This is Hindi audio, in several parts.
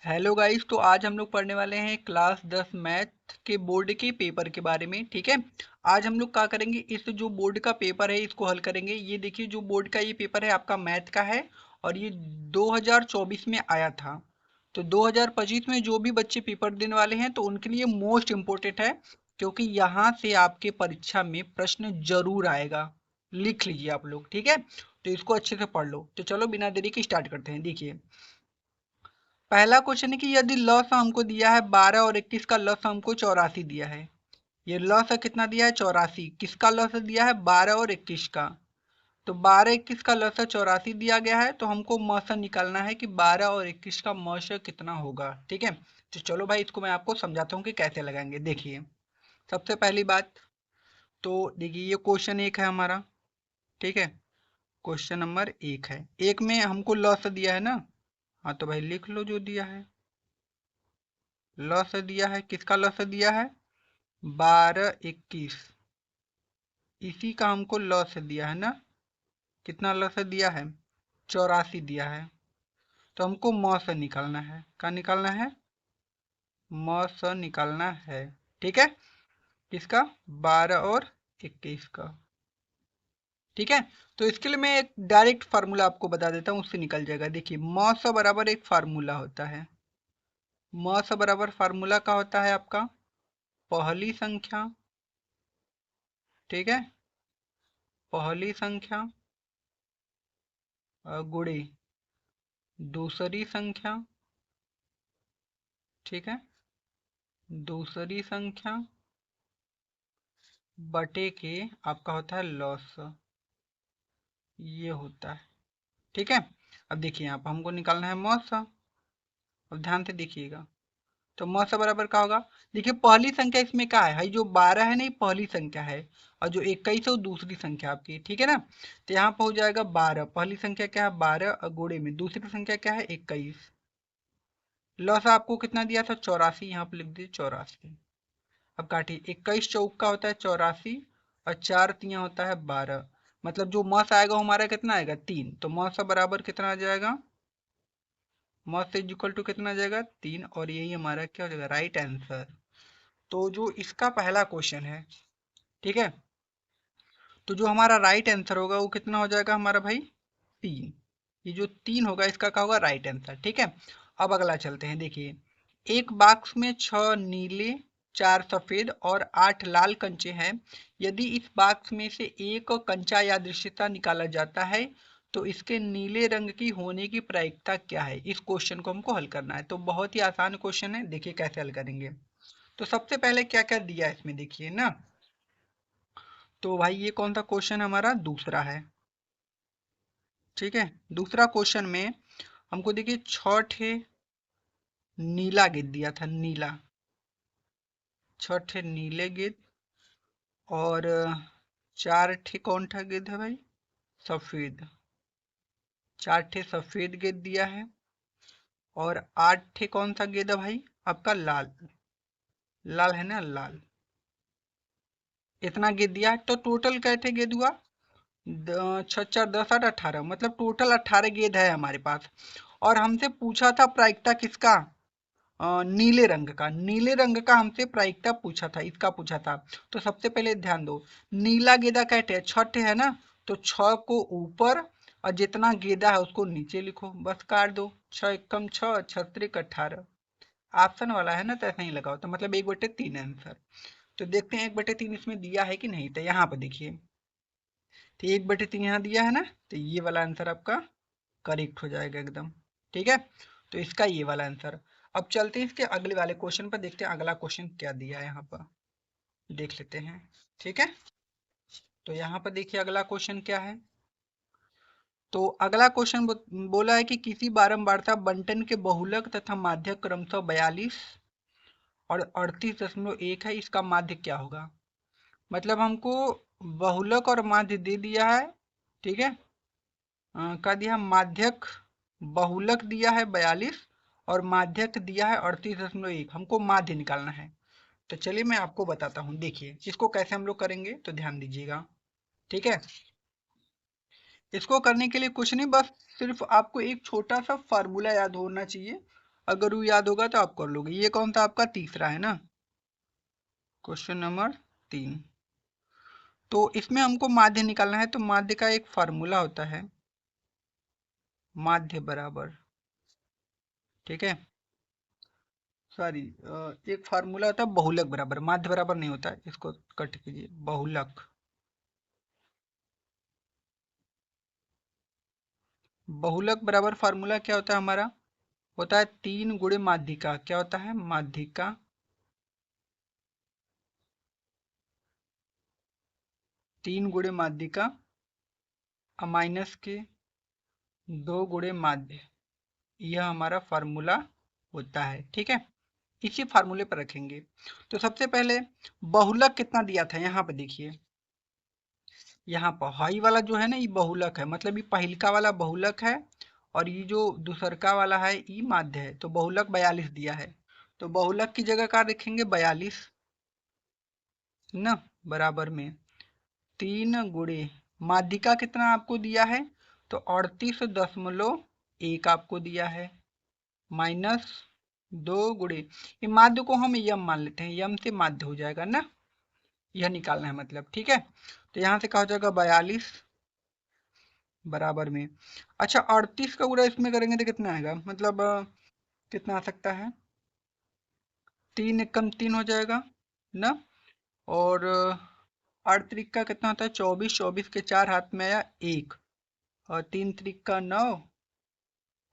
Hello guys. तो आज हम लोग पढ़ने वाले हैं क्लास 10 मैथ के बोर्ड के पेपर के बारे में। ठीक है, आज हम लोग क्या करेंगे, इस जो बोर्ड का पेपर है इसको हल करेंगे। ये देखिए, जो बोर्ड का ये पेपर है आपका मैथ का है और ये 2024 में आया था। तो 2025 में जो भी बच्चे पेपर देने वाले हैं तो उनके लिए मोस्ट इम्पोर्टेंट है, क्योंकि यहाँ से आपके परीक्षा में प्रश्न जरूर आएगा। लिख लीजिए आप लोग, ठीक है। तो इसको अच्छे से पढ़ लो। तो चलो बिना देरी के स्टार्ट करते हैं। देखिए, पहला क्वेश्चन है कि यदि लॉस हमको दिया है 12 और 21 का लॉस हमको 84 दिया है। ये लॉस कितना दिया है? 84। किसका लॉस दिया है? 12 और 21 का। तो 12 21 का लॉस 84 दिया गया है, तो हमको मौसा निकालना है कि 12 और 21 का मौसा कितना होगा। ठीक है, तो चलो भाई इसको मैं आपको समझाता हूँ कि कैसे लगाएंगे। देखिए, सबसे पहली बात तो देखिए, ये क्वेश्चन एक है हमारा। ठीक है, क्वेश्चन नंबर एक है। एक में हमको लॉस दिया है ना। हाँ तो भाई लिख लो जो दिया है। लॉस दिया है, किसका लॉस दिया है? 12 21। इसी का हमको लॉस दिया है ना। कितना लॉस दिया है? 84 दिया है। तो हमको मौस निकालना है। क्या निकालना है? मौस निकालना है। ठीक है, किसका? 12 और 21 का। ठीक है, तो इसके लिए मैं एक डायरेक्ट फार्मूला आपको बता देता हूँ, उससे निकल जाएगा। देखिए, मौस बराबर एक फार्मूला होता है। मौस बराबर फार्मूला का होता है आपका पहली संख्या। ठीक है, पहली संख्या गुणे दूसरी संख्या। ठीक है, दूसरी संख्या बटे के आपका होता है लॉस। ये होता है। ठीक है, अब देखिए यहाँ पर हमको निकालना है मौसा। अब ध्यान से देखिएगा, तो मौसा बराबर क्या होगा? देखिए, पहली संख्या इसमें क्या है? जो 12 है ना, ये पहली संख्या है, और जो 21 है वो दूसरी संख्या आपकी। ठीक है ना, तो यहाँ पर हो जाएगा 12। पहली संख्या क्या है? 12 और गुणे में दूसरी संख्या क्या है? 21। लॉस आपको कितना दिया था? 84। यहाँ पर लिख दीजिए 84। अब काटिए, 21 चौक का होता है 84 और 4 तिया होता है 12। मतलब जो मौस आएगा वो हमारा कितना आएगा? 3। तो मौस बराबर कितना आ जाएगा? मौस इज इक्वल टू कितना आ जाएगा? 3। और यही हमारा क्या हो जाएगा? Right answer. तो जो इसका पहला क्वेश्चन है, ठीक है, तो जो हमारा राइट आंसर होगा वो कितना हो जाएगा हमारा भाई? 3। ये जो 3 होगा इसका क्या होगा? Right answer. ठीक है, अब अगला चलते हैं। देखिए, एक बॉक्स में 6 नीले, 4 सफेद और 8 लाल कंचे हैं। यदि इस बॉक्स में से एक कंचा यादृच्छिकता निकाला जाता है तो इसके नीले रंग की होने की प्रायिकता क्या है? इस क्वेश्चन को हमको हल करना है। तो बहुत ही आसान क्वेश्चन है, देखिए कैसे हल करेंगे। तो सबसे पहले क्या क्या दिया है इसमें देखिए ना। तो भाई ये कौन सा क्वेश्चन हमारा? दूसरा है। ठीक है, दूसरा क्वेश्चन में हमको देखिए 6 ठे नीला गेंद दिया था। नीला, 6 ठे नीले गेंद, और 4 ठे कौन सा गेंद है भाई? सफेद। 4 ठे सफेद गेंद दिया है, और 8 ठे कौन सा गेंद है भाई? आपका लाल। लाल है ना, लाल। इतना गेंद दिया है, तो टोटल क्या ठे गेंद हुआ? 6 4 10 8 18, मतलब टोटल 18 गेंद है हमारे पास। और हमसे पूछा था प्रायिकता किसका? नीले रंग का। नीले रंग का हमसे प्रायिकता पूछा था, इसका पूछा था। तो सबसे पहले ध्यान दो, नीला गेंदा कैटे है? 6 है ना, तो 6 को ऊपर और जितना गेंदा है उसको नीचे लिखो, बस काट दो। 6 एकम 6, 6 18। ऑप्शन वाला है ना, तो ऐसा ही लगाओ, तो मतलब 1/3 आंसर। तो देखते हैं 1/3 इसमें दिया है कि नहीं। तो यहाँ पर देखिए, तो 1/3 यहाँ दिया है ना, तो ये वाला आंसर आपका करेक्ट हो जाएगा एकदम। ठीक है, तो इसका ये वाला आंसर। अब चलते हैं इसके अगले वाले क्वेश्चन पर, देखते हैं अगला क्वेश्चन क्या दिया है यहाँ पर, देख लेते हैं। ठीक है, तो यहाँ पर देखिए अगला क्वेश्चन क्या है। तो अगला क्वेश्चन बोला है कि किसी बारंबारता बंटन के बहुलक तथा माध्यक क्रमशः 42 और 38.1 है, इसका माध्य क्या होगा? मतलब हमको बहुलक और माध्य दे दिया है। ठीक है, का दिया माध्यक, बहुलक दिया है 42 और माध्यक दिया है 38.1। हमको माध्य निकालना है। तो चलिए मैं आपको बताता हूँ। देखिए इसको कैसे हम लोग करेंगे, तो ध्यान दीजिएगा। ठीक है, इसको करने के लिए कुछ नहीं, बस सिर्फ आपको एक छोटा सा फार्मूला याद होना चाहिए। अगर वो याद होगा तो आप कर लोगे। ये कौन सा आपका तीसरा है ना, क्वेश्चन नंबर 3। तो इसमें हमको माध्य निकालना है, तो माध्य का एक फार्मूला होता है, माध्य बराबर, ठीक है, सॉरी, एक फार्मूला होता है बहुलक बराबर, माध्य बराबर नहीं होता है, इसको कट कीजिए, बहुलक। बहुलक बराबर फार्मूला क्या होता है हमारा, होता है 3 गुणे माध्यिका, क्या होता है, माध्यिका 3 गुणे माध्यिका माइनस के 2 गुणे माध्य, यह हमारा फार्मूला होता है, ठीक है। इसी फार्मूले पर रखेंगे। तो सबसे पहले बहुलक कितना दिया था, यहाँ पर देखिए, यहाँ पर हाई वाला जो है ना, ये बहुलक है, मतलब ये पहिलका वाला बहुलक है, और ये जो दूसरका वाला है ये माध्य है। तो बहुलक 42 दिया है, तो बहुलक की जगह क्या रखेंगे, 42 ना, बराबर में 3 गुणे माध्यिका कितना आपको दिया है, तो 38.1 आपको दिया है, माइनस 2 गुणे, ये माध्य को हम यम मान लेते हैं, यम से माध्य हो जाएगा ना, यह निकालना है मतलब, ठीक है। तो यहाँ से क्या हो जाएगा, 42 बराबर में, अच्छा 38 का गुणा इसमें करेंगे तो कितना आएगा, मतलब कितना आ सकता है, 3 एकम 3 हो जाएगा ना, और 8 त्रिक का कितना होता है, 24, 24 के 4 हाथ में आया 1, और 3 त्रिक का 9,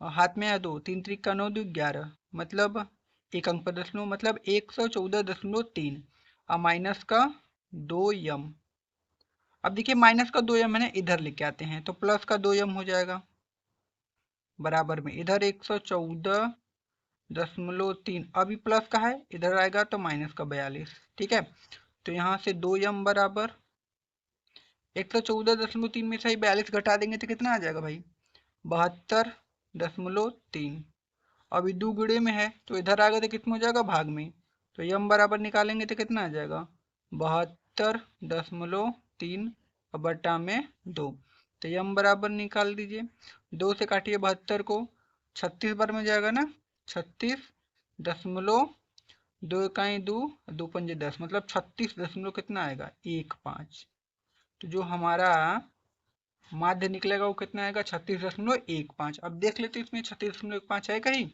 और हाथ में आया 2, 3 त्रिक का 9 2 11, मतलब एक अंक पर दशमलव, मतलब 114.3, और माइनस का 2 यम। अब देखिए माइनस का 2 यम है ना, इधर लेके आते हैं, तो प्लस का 2 यम हो जाएगा, बराबर में इधर 114.3, अभी प्लस का है, इधर आएगा तो माइनस का 42, ठीक है। तो यहाँ से 2 यम बराबर 114.3 में से ही 42 घटा देंगे तो कितना आ जाएगा भाई, 72.3। अभी दो गुणे में है तो इधर आ गए तो कितना हो जाएगा, भाग में, तो यम बराबर निकालेंगे तो कितना आ जाएगा, 72.3 बटा में 2, तो यम बराबर निकाल दीजिए, 2 से काटिए 72 को, 36 बार में जाएगा ना, 36.2 इकाई 2, 2 पंजे 10, मतलब 36 दशमलव कितना आएगा, 15। तो जो हमारा माध्य निकलेगा वो कितना आएगा, 36.15। अब देख लेते इसमें 36.15 है कहीं,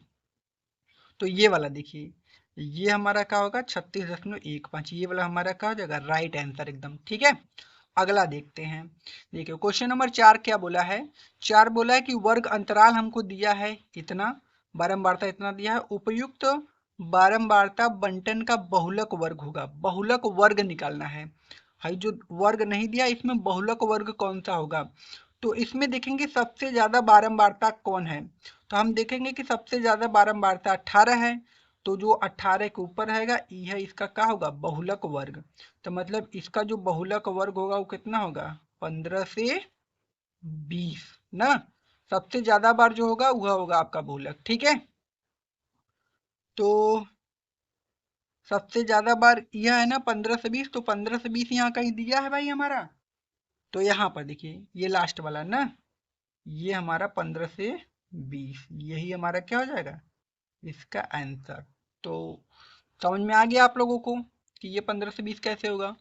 तो ये वाला देखिए, ये हमारा क्या होगा, 36.15, ये वाला हमारा क्या हो जाएगा, राइट आंसर एकदम, ठीक है। अगला देखते हैं, देखिए क्वेश्चन नंबर 4 क्या बोला है, 4 बोला है कि वर्ग अंतराल हमको दिया है इतना, बारंबारता इतना दिया है, उपयुक्त बारंबारता बंटन का बहुलक वर्ग होगा, बहुलक वर्ग निकालना है। भाई जो वर्ग नहीं दिया, इसमें बहुलक वर्ग कौन सा होगा, तो इसमें देखेंगे सबसे ज्यादा बारंबारता कौन है, तो हम देखेंगे कि सबसे ज्यादा बारंबारता 18 है, तो जो 18 के ऊपर रहेगा यह इसका क्या होगा, बहुलक वर्ग। तो मतलब इसका जो बहुलक वर्ग होगा वो कितना होगा, 15 से 20 ना, सबसे ज्यादा बार जो होगा वह होगा आपका बहुलक, ठीक है। तो सबसे ज्यादा बार यह है ना 15 से 20, तो 15 से 20 यहाँ कहीं दिया है भाई हमारा, तो यहाँ पर देखिए ये लास्ट वाला ना, ये हमारा 15 से 20, यही हमारा क्या हो जाएगा, इसका आंसर। तो समझ में आ गया आप लोगों को कि ये 15 से 20 कैसे होगा,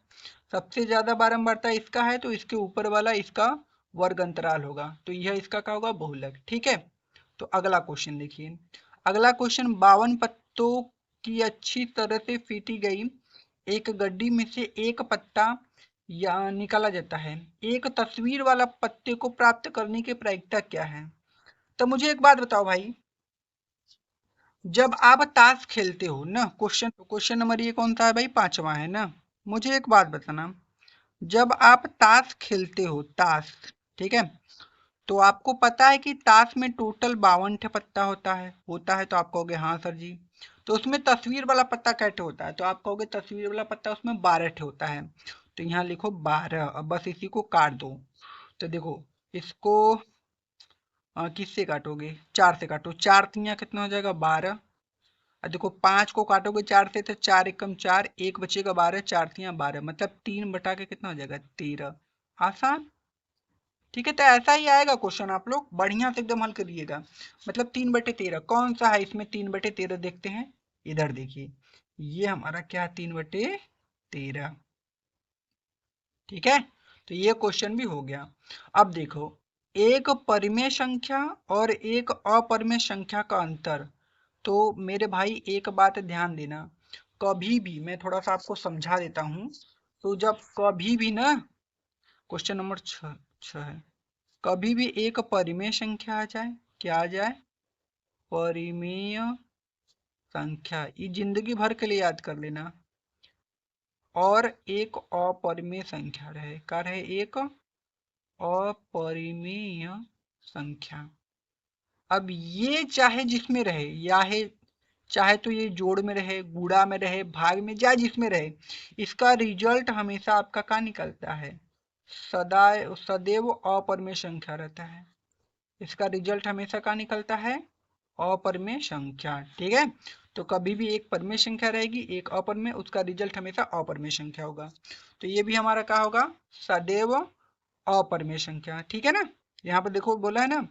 सबसे ज्यादा बारंबारता इसका है तो इसके ऊपर वाला इसका वर्ग अंतराल होगा, तो यह इसका क्या होगा, बहुलक, ठीक है। तो अगला क्वेश्चन देखिए, अगला क्वेश्चन, 52 पत्तों की अच्छी तरह से फीटी गई एक गड्डी में से एक पत्ता या निकाला जाता है, एक तस्वीर वाला पत्ते को प्राप्त करने की प्रायिकता क्या है। तो मुझे एक बात बताओ भाई, जब आप ताश खेलते हो ना, क्वेश्चन नंबर ये कौन सा है भाई, 5वां है ना, मुझे एक बात बताना, जब आप ताश खेलते हो, ताश, ठीक है, तो आपको पता है कि ताश में टोटल 52 ठे पत्ता होता है, तो आप कहोगे हाँ सर जी। तो उसमें तस्वीर वाला पत्ता कैसे होता है, तो आप कहोगे तस्वीर वाला पत्ता उसमें 12 ठे होता है, तो यहाँ लिखो 12, अब बस इसी को काट दो। तो देखो इसको किससे काटोगे, 4 से काटो, 4 तियाँ कितना हो जाएगा, 12, और देखो 5 को काटोगे 4 से तो 4 एकम 4, एक बचेगा 12, 4 तियाँ 12, मतलब 3 बटा के कितना हो जाएगा, 13। आसान, ठीक है, तो ऐसा ही आएगा क्वेश्चन, आप लोग बढ़िया से एकदम हल करिएगा। मतलब 3/13 कौन सा है इसमें? 3/13 देखते हैं, इधर देखिए, ये हमारा क्या है? 3/13। ठीक है, तो ये क्वेश्चन भी हो गया। अब देखो, एक परिमेय संख्या और एक अपरिमेय संख्या का अंतर। तो मेरे भाई एक बात ध्यान देना, कभी भी मैं थोड़ा सा आपको समझा देता हूं। तो जब कभी भी ना, क्वेश्चन नंबर 6 है, कभी भी एक परिमेय संख्या आ जाए, क्या आ जाए? परिमेय संख्या, ये जिंदगी भर के लिए याद कर लेना। और एक अपरिमेय संख्या रहे, क्या रहे? एक अपरिमेय संख्या। अब ये चाहे जिसमें रहे, या है चाहे तो ये जोड़ में रहे, गुणा में रहे, भाग में, या जिसमें रहे, इसका रिजल्ट हमेशा आपका क्या निकलता है? सदैव अपरिमेय संख्या रहता है। इसका रिजल्ट हमेशा क्या निकलता है? अपरिमेय संख्या। ठीक है, तो कभी भी एक परिमेय संख्या रहेगी, एक अपरिमेय, उसका रिजल्ट हमेशा अपरिमेय संख्या होगा। तो ये भी हमारा क्या होगा? सदैव अपरिमेय संख्या। ठीक है ना, यहाँ पर देखो बोला है ना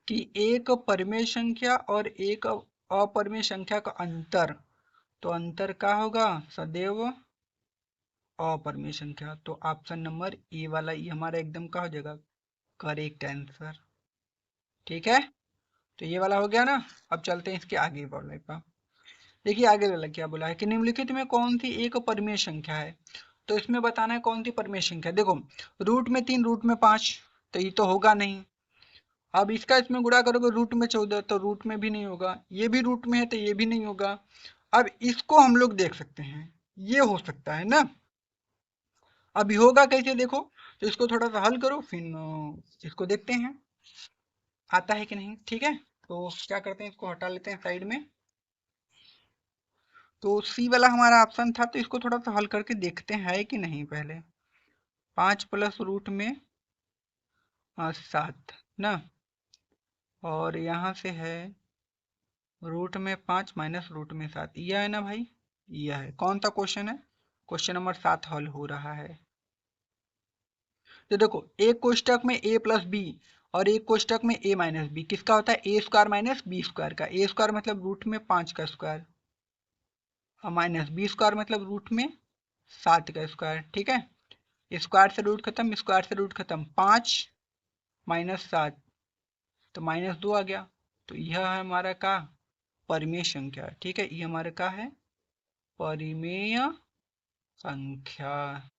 कि एक परिमेय संख्या और एक अपरिमेय संख्या का अंतर, तो अंतर क्या होगा? सदैव अपरिमेय संख्या। तो ऑप्शन नंबर ए वाला ये हमारा एकदम क्या हो जाएगा? Correct answer. ठीक है, तो ये वाला हो गया ना। अब चलते हैं इसके आगे वाले पर। देखिए आगे वाला क्या बोला है कि निम्नलिखित में कौन सी एक परिमेय संख्या है। तो इसमें बताना है कौन सी परिमेय संख्या। देखो, रूट में 3, रूट में 5, तो ये तो होगा नहीं। अब इसका इसमें गुणा करोगे, रूट में 14, तो रूट में भी नहीं होगा। ये भी रूट में है तो ये भी नहीं होगा। अब इसको हम लोग देख सकते हैं, ये हो सकता है ना। अभी होगा कैसे देखो, तो इसको थोड़ा सा हल करो, फिर इसको देखते हैं आता है कि नहीं। ठीक है, तो क्या करते हैं, इसको हटा लेते हैं साइड में। तो सी वाला हमारा ऑप्शन था, तो इसको थोड़ा सा हल करके देखते हैं कि नहीं पहले। 5 प्लस रूट में 7 ना, और यहाँ से है रूट में 5 माइनस रूट में 7, यह है ना भाई? यह है। कौन सा क्वेश्चन है? क्वेश्चन नंबर 7 हल हो रहा है। तो देखो, एक कोष्टक में a प्लस बी और एक कोष्टक में a माइनस बी, किसका होता है? A square minus B square का। ए स्क्वायर मतलब रूट में 5 का स्क्वायर, और माइनस बी स्क्वायर मतलब रूट में 7 का स्क्वायर। ठीक है, स्क्वायर से रूट खत्म, स्क्वायर से रूट खत्म, 5 माइनस 7, तो -2 आ गया। तो यह है हमारा का परिमेय संख्या। ठीक है, ये हमारे का है परिमेय संख्या।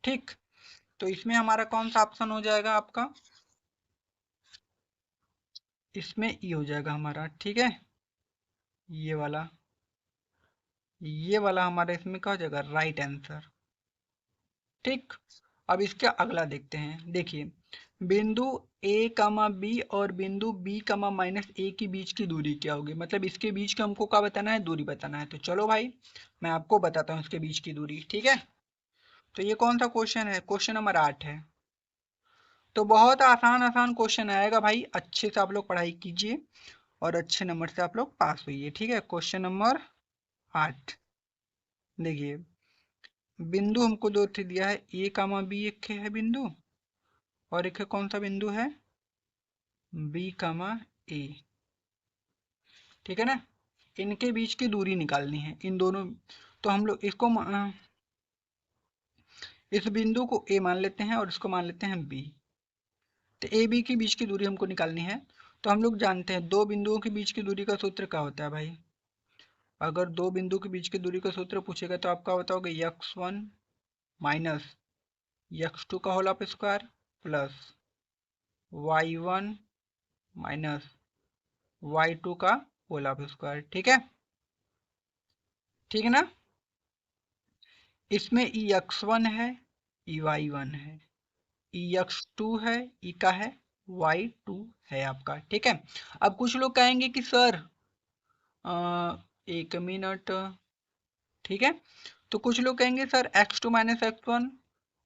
ठीक, तो इसमें हमारा कौन सा ऑप्शन हो जाएगा आपका? इसमें ई हो जाएगा हमारा। ठीक है, ये वाला, ये वाला हमारा इसमें क्या हो जाएगा? Right answer. ठीक, अब इसके अगला देखते हैं। देखिए, बिंदु a कामा बी और बिंदु b कामा माइनस ए के बीच की दूरी क्या होगी। मतलब इसके बीच का हमको क्या बताना है? दूरी बताना है। तो चलो भाई, मैं आपको बताता हूँ इसके बीच की दूरी। ठीक है, तो ये कौन सा क्वेश्चन है? क्वेश्चन नंबर 8 है। तो बहुत आसान आसान क्वेश्चन आएगा भाई, अच्छे से आप लोग पढ़ाई कीजिए और अच्छे नंबर से आप लोग पास होइए। ठीक है, क्वेश्चन नंबर 8 देखिए, बिंदु हमको दो थे दिया है, ए कामा बी एक है बिंदु, और एक कौन सा बिंदु है? बी कामा ए। ठीक है ना, इनके बीच की दूरी निकालनी है, इन दोनों। तो हम लोग इसको इस बिंदु को ए मान लेते हैं और इसको मान लेते हैं बी। तो ए बी के बीच की दूरी हमको निकालनी है। तो हम लोग जानते हैं दो बिंदुओं के बीच की दूरी का सूत्र क्या होता है भाई? अगर दो बिंदु के बीच की दूरी का सूत्र पूछेगा तो आप क्या बताओगे? x1 माइनस x2 का whole of square plus y1 minus y2 का होल ऑफ स्क्वायर। ठीक है, ठीक है ना। इसमें ई x1 है, ई y1 है, ई x2 है, ई का है y2 है आपका। ठीक है, अब कुछ लोग कहेंगे कि सर एक मिनट, ठीक है, तो कुछ लोग कहेंगे sir x2 minus x1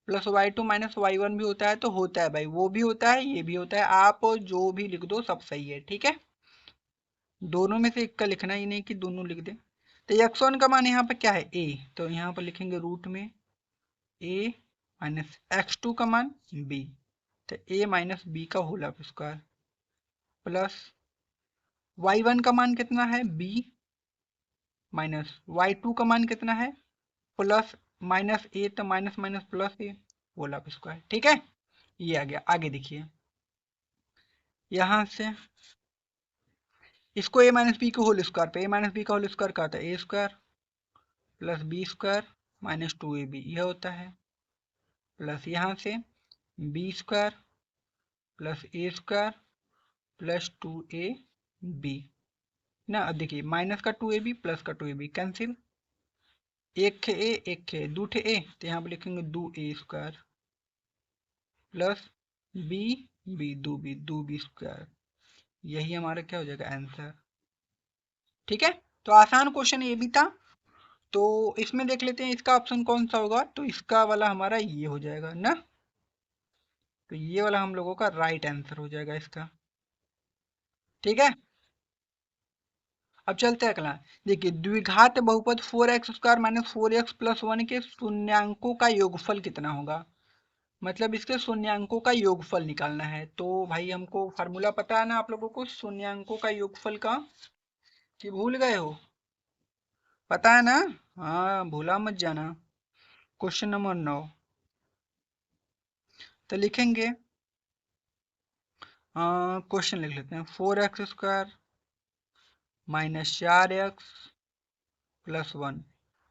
plus y2 minus y1 भी होता है। तो होता है भाई, वो भी होता है, ये भी होता है, आप जो भी लिख दो सब सही है। ठीक है, दोनों में से एक का लिखना ही नहीं कि दोनों लिख दे। तो x1 का मान यहाँ पर क्या है? a, तो यहाँ पर लिखेंगे रूट में a माइनस x2 का मान b, तो a माइनस बी का whole of square plus y1 का मान कितना है b माइनस y2 का मान कितना है प्लस माइनस ए, तो minus minus plus a whole of square. ठीक है, ये आ गया। आगे देखिए, यहां से इसको a माइनस बी के होल स्क्वायर पे, a माइनस बी का होल स्क्वायर का होता है A square plus B square minus 2ab, यह होता है प्लस यहाँ से B square plus A square plus 2ab ना। अब देखिए माइनस का 2ab प्लस का 2ab कैंसिल, एक खे ए एक खे दो ठे ए, तो यहाँ पे लिखेंगे 2a स्क्वायर प्लस बी दो बी स्क्वायर, यही हमारा क्या हो जाएगा आंसर। ठीक है, तो आसान क्वेश्चन ये भी था। तो इसमें देख लेते हैं इसका ऑप्शन कौन सा होगा, तो इसका वाला हमारा ये हो जाएगा ना, तो ये वाला हम लोगों का राइट आंसर हो जाएगा इसका। ठीक है, अब चलते हैं अगला। देखिए द्विघात बहुपद 4x² माइनस 4x प्लस 1 के शून्यांकों का योगफल कितना होगा, मतलब इसके शून्यांकों का योगफल निकालना है। तो भाई हमको फार्मूला पता है ना आप लोगों को शून्यांकों का योगफल का, कि भूल गए हो? पता है ना, हाँ भूला मत जाना। क्वेश्चन नंबर 9, तो लिखेंगे क्वेश्चन लिख लेते हैं 4x² माइनस 4x प्लस 1।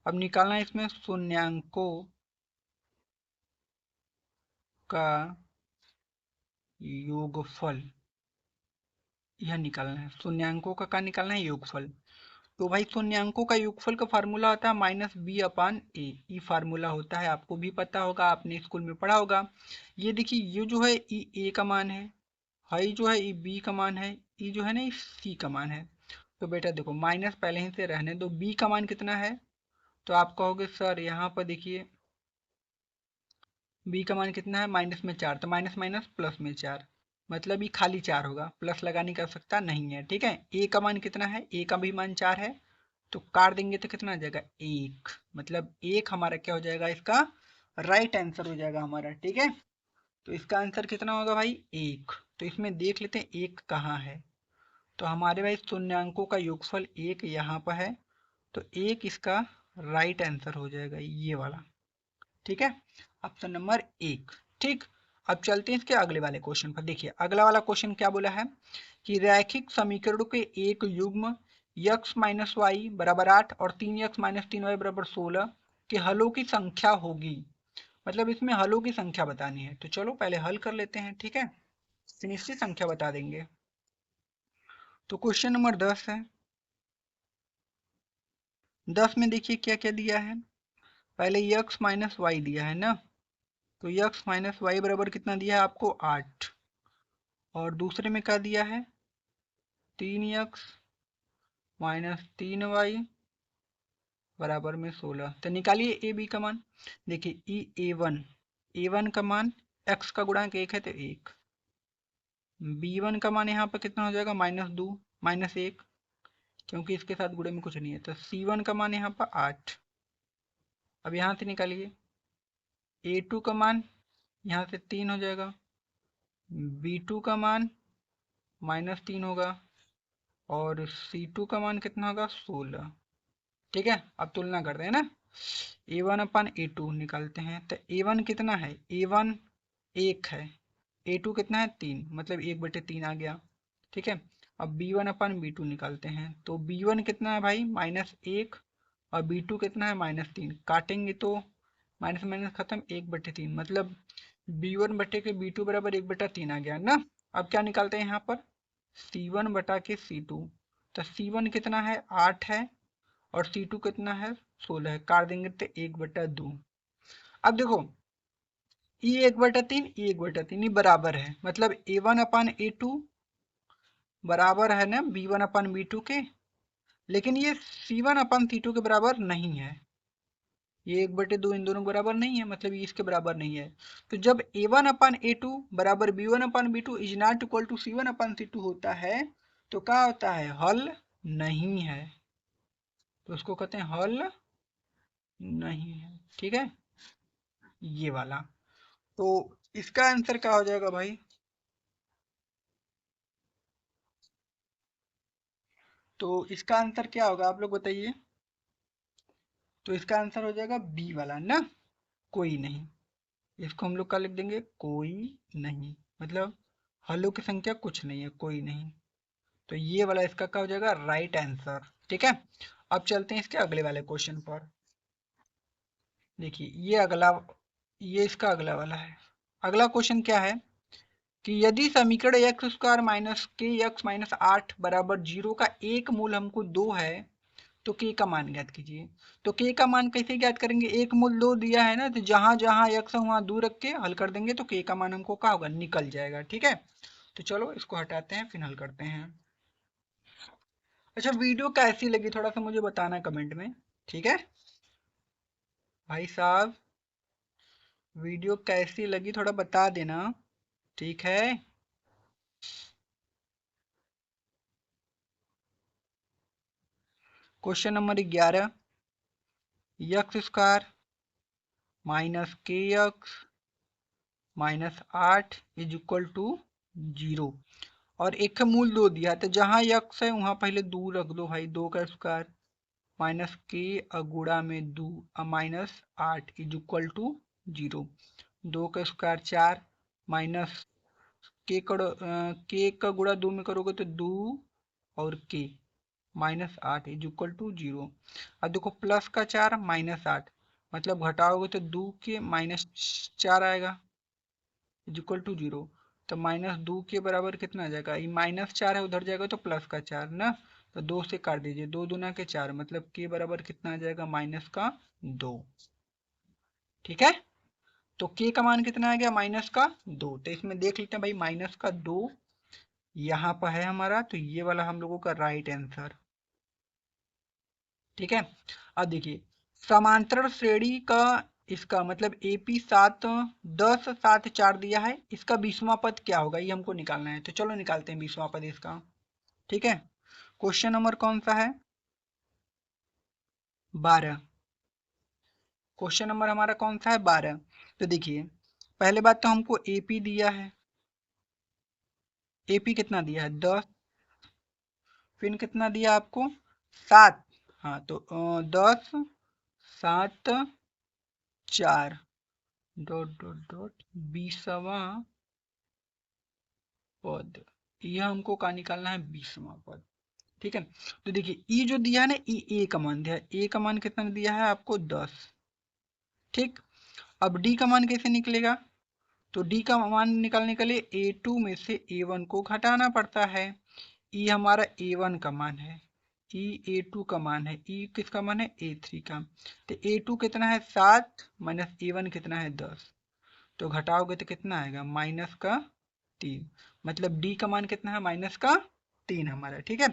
अब निकालना है इसमें शून्यांकों का योगफल, यह निकालना है शून्यांकों का निकालना है योगफल। तो भाई शून्यांकों का योगफल का फार्मूला होता है माइनस बी अपान ए, ये फार्मूला होता है, आपको भी पता होगा, आपने स्कूल में पढ़ा होगा। ये देखिए ये जो है ई ए का मान है, हाई जो है ई बी का मान है, ई जो है ना सी का मान है। तो बेटा देखो माइनस पहले ही से रहने दो, बी का मान कितना है, तो आप कहोगे सर यहाँ पर देखिए बी का मान कितना है माइनस में 4, तो माइनस माइनस प्लस में 4, मतलब ये खाली 4 होगा, प्लस लगाने की आवश्यकता नहीं है। ठीक है, ए का मान कितना है, ए का भी मान 4 है, तो काट देंगे तो कितना आ जाएगा 1, मतलब 1 हमारा क्या हो जाएगा इसका राइट आंसर हो जाएगा हमारा। ठीक है, तो इसका आंसर कितना होगा भाई 1। तो इसमें देख लेते हैं 1 कहाँ है, तो हमारे भाई शून्यांकों का योगफल 1 यहाँ पर है, तो 1 इसका राइट आंसर हो जाएगा ये वाला। ठीक है, ऑप्शन नंबर 1। ठीक, अब चलते हैं इसके अगले वाले क्वेश्चन पर। देखिए अगला वाला क्वेश्चन क्या बोला है कि रैखिक समीकरणों के एक युग्म x माइनस वाई बराबर 8 और 3x माइनस 3y बराबर 16 के हलों की संख्या होगी, मतलब इसमें हलों की संख्या बतानी है। तो चलो पहले हल कर लेते हैं, ठीक है, फिर निश्चित संख्या बता देंगे। तो क्वेश्चन नंबर 10 है, 10 में देखिए क्या क्या दिया है, पहले x माइनस वाई दिया है ना, तो x माइनस वाई बराबर कितना दिया है आपको 8, और दूसरे में क्या दिया है 3x माइनस 3y बराबर में 16। तो निकालिए ए बी का मान। देखिए ई ए वन का मान x का गुणांक 1 है तो 1, b1 का मान यहाँ पर कितना हो जाएगा -2 -1, क्योंकि इसके साथ गुणे में कुछ नहीं है, तो c1 का मान यहाँ पर 8। अब यहाँ से निकालिए a2 का मान यहाँ से 3 हो जाएगा, b2 का मान -3 होगा, और c2 का मान कितना होगा 16। ठीक है, अब तुलना करते हैं ना, a1 अपन a2 निकालते हैं, तो a1 कितना है, a1 1 है, a2 कितना है 3, मतलब 1/3 आ गया। ठीक है, अब b1 अपन b2 निकालते हैं, तो b1 कितना है भाई -1, और b2 कितना है -3, काटेंगे तो माइनस माइनस खत्म, 1/3, मतलब b1 बटे के b2 बराबर 1/3 आ गया ना। अब क्या निकालते हैं यहाँ पर c1 बटा के c2, तो c1 कितना है 8 है, और c2 कितना है 16 है, काट देंगे तो 1/2। अब देखो ये 1/3 ये 1/3 ये बराबर है, मतलब a1 अपान a2 बराबर है ना b1 अपान b2 के, लेकिन ये c1 अपान c2 के बराबर नहीं है, ये 1/2 इन दोनों बराबर नहीं है, मतलब ये इसके बराबर नहीं है। तो जब a1 अपान a2 बराबर b1 upon b2 is not equal to c1 upon c2 होता है, तो क्या होता है हल नहीं है, तो उसको कहते हैं हल नहीं है। ठीक है, ये वाला। तो इसका आंसर क्या हो जाएगा भाई? तो इसका आंसर क्या होगा आप लोग बताइए। तो इसका आंसर हो जाएगा बी वाला ना, कोई नहीं। इसको हम लोग क्या लिख देंगे? कोई नहीं। मतलब हलों की संख्या कुछ नहीं है, कोई नहीं। तो ये वाला इसका क्या हो जाएगा? Right answer. ठीक है, अब चलते हैं इसके अगले वाले क्वेश्चन पर। देखिए ये अगला, ये इसका अगला वाला है। अगला क्वेश्चन क्या है कि यदि समीकरण x square minus K X minus 8 बराबर 0 का एक मूल हमको 2 है, तो के का मान ज्ञात कीजिए। तो के का मान कैसे ज्ञात करेंगे? एक मूल 2 दिया है ना, तो जहां जहां एक्स है वहां 2 रख के हल कर देंगे तो के का मान हमको क्या होगा? निकल जाएगा। ठीक है, तो चलो इसको हटाते हैं फिर हल करते हैं। अच्छा, वीडियो कैसी लगी थोड़ा सा मुझे बताना कमेंट में। ठीक है भाई साहब, वीडियो कैसी लगी थोड़ा बता देना। ठीक है, question number 11, X square minus K X minus 8 is equal to 0। और एक का मूल 2 दिया है, तो जहां यक्स है वहां पहले 2 रख दो भाई। 2 का स्क्वायर माइनस के गुणा में 2 माइनस 8 इज इक्वल टू 0। 2 का स्क्वायर 4 माइनस के का गुणा 2 में करोगे तो 2 और के माइनस 8 इज इक्वल टू 0। अब देखो प्लस का 4 माइनस 8, मतलब घटाओगे तो 2 के माइनस 4 आएगा इज इक्वल टू 0। तो माइनस 2 के बराबर कितना आ जाएगा? ये माइनस 4 है, उधर जाएगा तो प्लस का 4 ना, तो 2 से काट दीजिए। 2 दूना के 4, मतलब के बराबर कितना आ जाएगा? माइनस का 2। ठीक है, तो के का मान कितना आ गया? माइनस का 2। तो इसमें देख लेते हैं भाई, माइनस का 2 यहाँ पर है हमारा, तो ये वाला हम लोगों का राइट आंसर। ठीक है, अब देखिए समांतर श्रेणी का, इसका मतलब एपी 7 10 7 4 दिया है, इसका 20वां पद क्या होगा ये हमको निकालना है। तो चलो निकालते हैं 20वां पद इसका। ठीक है, क्वेश्चन नंबर कौन सा है? 12। क्वेश्चन नंबर हमारा कौन सा है? 12। तो देखिए पहले बात तो हमको एपी दिया है, एपी कितना दिया है? 10। फिर कितना दिया आपको? 7। हाँ तो 10 7 4 डॉट डॉट डॉट 20वां पद। यह हमको का निकालना है? 20वां पद। ठीक है, तो देखिए ई जो दिया है ना, ई ए का मान दिया है। ए का मान कितना दिया है आपको? 10। ठीक, अब डी का मान कैसे निकलेगा? तो डी का मान निकालने के लिए A2 में से A1 को घटाना पड़ता है। ई हमारा A1 का मान है, ई A2 का मान है, ई किसका मान है? A3 का। तो A2 कितना है? 7 माइनस A1 कितना है? 10। तो घटाओगे तो कितना आएगा? माइनस का 3। मतलब डी का मान कितना है? माइनस का 3 हमारा। ठीक है,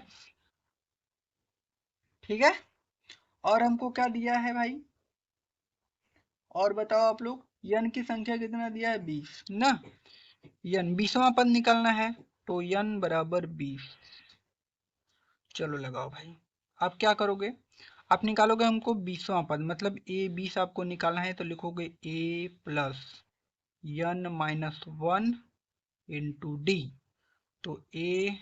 ठीक है, और हमको क्या दिया है भाई? और बताओ आप लोग, यन की संख्या कितना दिया है? 20 ना। यन 20वां पद निकालना है, तो यन बराबर 20। चलो लगाओ भाई। आप क्या करोगे? आप निकालोगे हमको 20वां पद, मतलब ए 20 आपको निकालना है, तो लिखोगे A plus N minus 1 into D. तो ए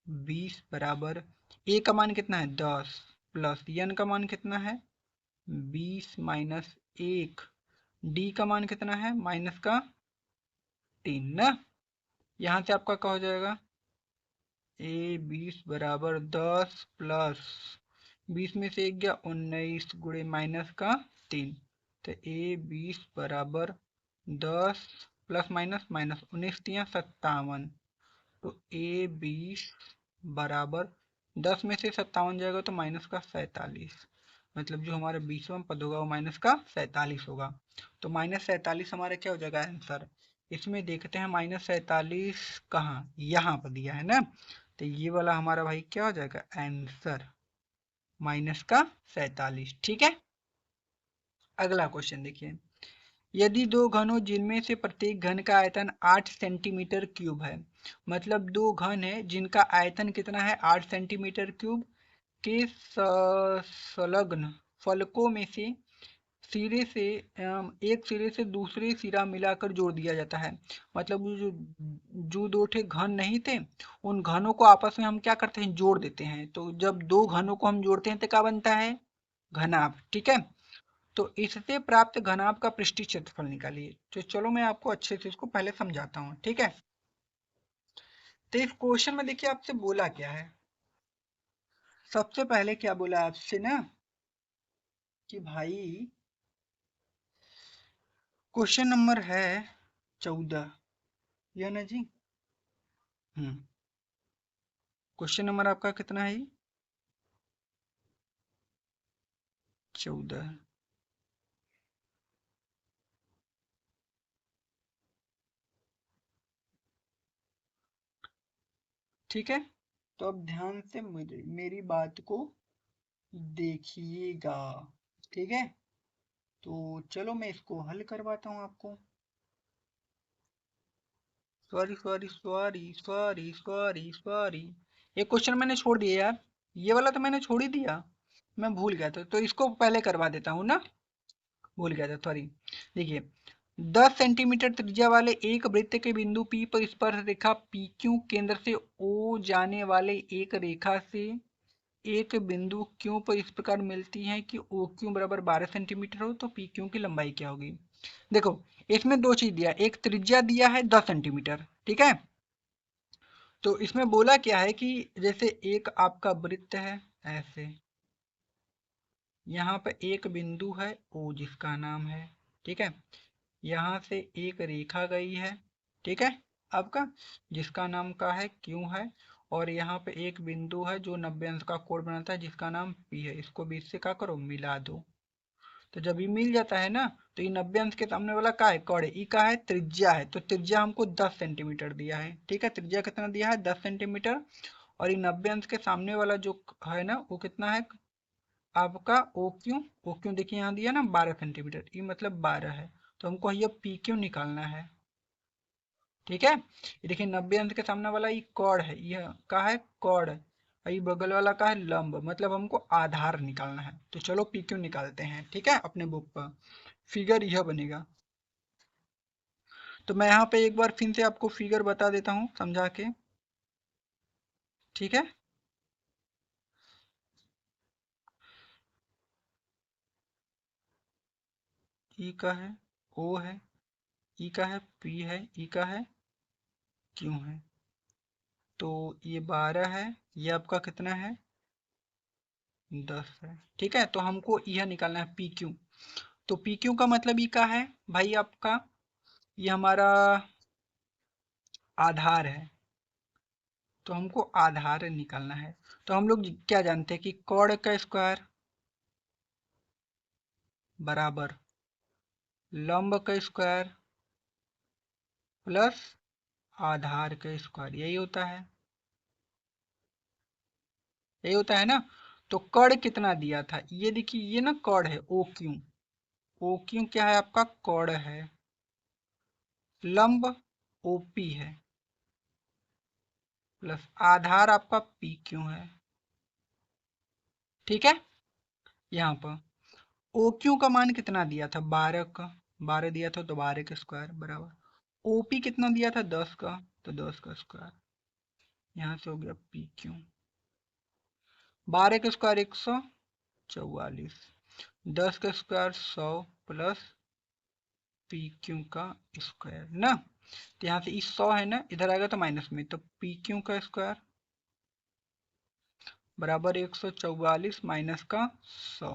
20 बराबर, ए का मान कितना है? 10 प्लस यन का मान कितना है? 20 माइनस 1। डी का मान कितना है? माइनस का 3 ना। यहाँ से आपका क्या हो जाएगा? ए 20 बराबर 10 प्लस 20 में से 1 गया 19 गुणे माइनस का 3। तो ए 20 बराबर 10 प्लस माइनस माइनस 19 तिया 57। तो ए 20 बराबर 10 में से 57 जाएगा तो माइनस का 47। मतलब जो हमारा 20वां पद होगा वो माइनस का 47 होगा। तो माइनस 47 हमारा क्या हो जाएगा? आंसर। इसमें देखते हैं माइनस 47 कहाँ, यहाँ पर दिया है ना, तो ये वाला हमारा भाई क्या हो जाएगा? आंसर माइनस का 47। ठीक है, अगला क्वेश्चन देखिए, यदि दो घनों जिनमें से प्रत्येक घन का आयतन 8 सेंटीमीटर क्यूब है, मतलब दो घन है जिनका आयतन कितना है? 8 सेंटीमीटर क्यूब, के संलग्न फलकों में से सिरे से एक सिरे से दूसरे सिरा मिलाकर जोड़ दिया जाता है। मतलब वो जो दो ठे घन नहीं थे, उन घनों को आपस में हम क्या करते हैं, जोड़ देते हैं। तो जब दो घनों को हम जोड़ते हैं तो क्या बनता है, घनाभ। ठीक है, तो इससे प्राप्त घनाभ का पृष्ठीय क्षेत्रफल निकालिए। तो चलो मैं आपको अच्छे से इसको पहले समझाता हूँ। ठीक है, तो इस क्वेश्चन में देखिए आपसे बोला क्या है। सबसे पहले क्या बोला आपसे ना कि भाई क्वेश्चन नंबर है 14, या ना जी। क्वेश्चन नंबर आपका कितना है, 14। ठीक है, तो अब ध्यान से मेरी बात को देखिएगा। ठीक है, तो चलो मैं इसको हल करवाता हूँ आपको। Sorry sorry sorry sorry sorry sorry, ये क्वेश्चन मैंने छोड़ दिया यार, ये वाला तो मैंने छोड़ ही दिया, मैं भूल गया था। तो इसको पहले करवा देता हूँ ना, भूल गया था, सॉरी। देखिए, 10 सेंटीमीटर त्रिज्या वाले एक वृत्त के बिंदु P पर स्पर्श रेखा PQ केंद्र से O जाने वाले एक रेखा से एक बिंदु Q पर इस प्रकार मिलती है कि OQ बराबर 12 सेंटीमीटर हो, तो PQ की लंबाई क्या होगी। देखो, इसमें दो चीज दिया, एक त्रिज्या दिया है 10 सेंटीमीटर। ठीक है, तो इसमें बोला क्या है कि जैसे एक आपका वृत्त है ऐसे, यहाँ पे एक बिंदु है O जिसका नाम है, ठीक है, यहाँ से एक रेखा गई है, ठीक है, आपका जिसका नाम का है क्यू है, और यहाँ पे एक बिंदु है जो 90 अंश का कोण बनाता है जिसका नाम पी है। इसको बीच से क्या करो, मिला दो। तो जब ये मिल जाता है ना, तो ये 90 अंश के सामने वाला का है, कौड़ है, ई का है, त्रिज्या है। तो त्रिज्या हमको 10 सेंटीमीटर दिया है। ठीक है, त्रिज्या कितना दिया है, 10 सेंटीमीटर। और ये 90 अंश के सामने वाला जो है ना, वो कितना है आपका ओ क्यू। ओ क्यू देखिए यहाँ दिया ना 12 सेंटीमीटर, ये मतलब 12 है। तो हमको ये पी क्यू निकालना है। ठीक है, ये देखिए 90 अंश के सामने वाला ये कॉर्ड है, ये का है कॉर्ड, और ये बगल वाला का है लंब, मतलब हमको आधार निकालना है। तो चलो पी क्यू निकालते हैं। ठीक है, अपने बुक पर फिगर यह बनेगा। तो मैं यहाँ पे एक बार फिर से आपको फिगर बता देता हूँ समझा के। ठीक है, ई का है, ओ है, ई का है, पी है, ई का है, क्यू है। तो ये 12 है, ये आपका कितना है, 10 है। ठीक है, तो हमको यह निकालना है पी क्यू। तो पी क्यू का मतलब ई का है भाई आपका, ये हमारा आधार है। तो हमको आधार निकालना है। तो हम लोग क्या जानते हैं कि कॉर्ड का स्क्वायर बराबर लंब का स्क्वायर प्लस आधार का स्क्वायर, यही होता है, यही होता है ना। तो कर्ण कितना दिया था, ये देखिए, ये ना कर्ण है ओ क्यू। ओ क्यू क्या है आपका, कर्ण है। लंब ओपी है, प्लस आधार आपका पी क्यू है। ठीक है, यहाँ पर ओ क्यू का मान कितना दिया था, 12 का, 12 दिया था, तो 12 का स्क्वायर बराबर ओपी कितना दिया था, 10 का, तो 10 का स्क्वायर। यहाँ से हो गया पी क्यू, 12 का स्क्वायर 144, 10 का स्क्वायर 100 प्लस पी क्यू का स्क्वायर ना। तो यहाँ से इस 100 है ना, इधर आएगा तो माइनस में, तो पी क्यू का स्क्वायर बराबर 144 माइनस का 100।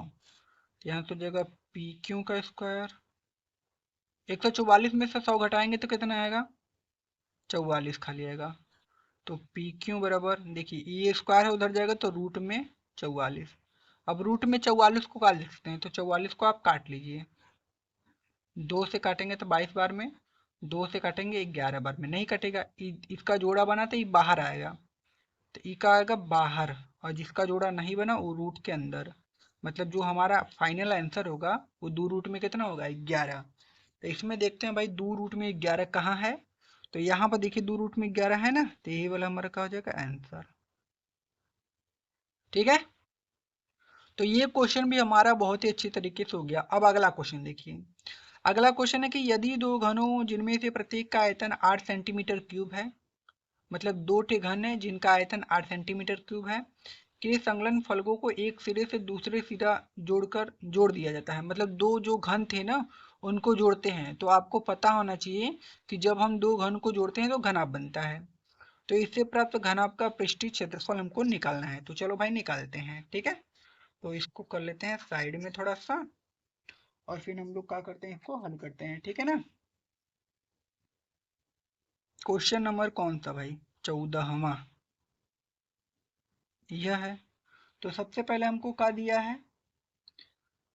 तो यहाँ तो जगह पी क्यू का स्क्वायर, 144 में से 100 घटाएंगे तो कितना आएगा, 44 खाली आएगा। तो पी क्यू बराबर, देखिए ये स्क्वायर है उधर जाएगा तो रूट में 44। अब रूट में 44 को काट लिख सकते हैं, तो 44 को आप काट लीजिए, 2 से काटेंगे तो 22 बार में, 2 से काटेंगे 11 बार में, नहीं कटेगा, इसका जोड़ा बना तो ये बाहर आएगा, तो ई का आएगा बाहर, और जिसका जोड़ा नहीं बना वो रूट के अंदर। मतलब जो हमारा फाइनल आंसर होगा वो 2 रूट में कितना होगा, 11। तो इसमें देखते हैं भाई 2 रूट में 11 कहाँ है। तो यहाँ पर देखिए 2 रूट में 11 है ना, तो यही वाला हमारा क्या हो जाएगा आंसर। ठीक है, तो ये क्वेश्चन भी हमारा बहुत ही अच्छी तरीके से हो गया। अब अगला क्वेश्चन देखिए। अगला क्वेश्चन है कि यदि दो घनों जिनमें से प्रत्येक का आयतन 8 सेंटीमीटर क्यूब है, मतलब दो ठे घन है जिनका आयतन 8 सेंटीमीटर क्यूब है, के संलग्न फलकों को एक सिरे से दूसरे सिरा जोड़कर जोड़ दिया जाता है। मतलब दो जो घन थे ना उनको जोड़ते हैं, तो आपको पता होना चाहिए कि जब हम दो घन को जोड़ते हैं तो घनाभ बनता है। तो इससे प्राप्त घनाभ का पृष्ठीय क्षेत्रफल हमको निकालना है। तो चलो भाई निकालते हैं, ठीक है। तो इसको कर लेते हैं साइड में थोड़ा सा, और फिर हम लोग क्या करते हैं, इसको हल करते हैं, ठीक है ना। क्वेश्चन नंबर कौन सा भाई, 14वां यह है। तो सबसे पहले हमको क्या दिया है,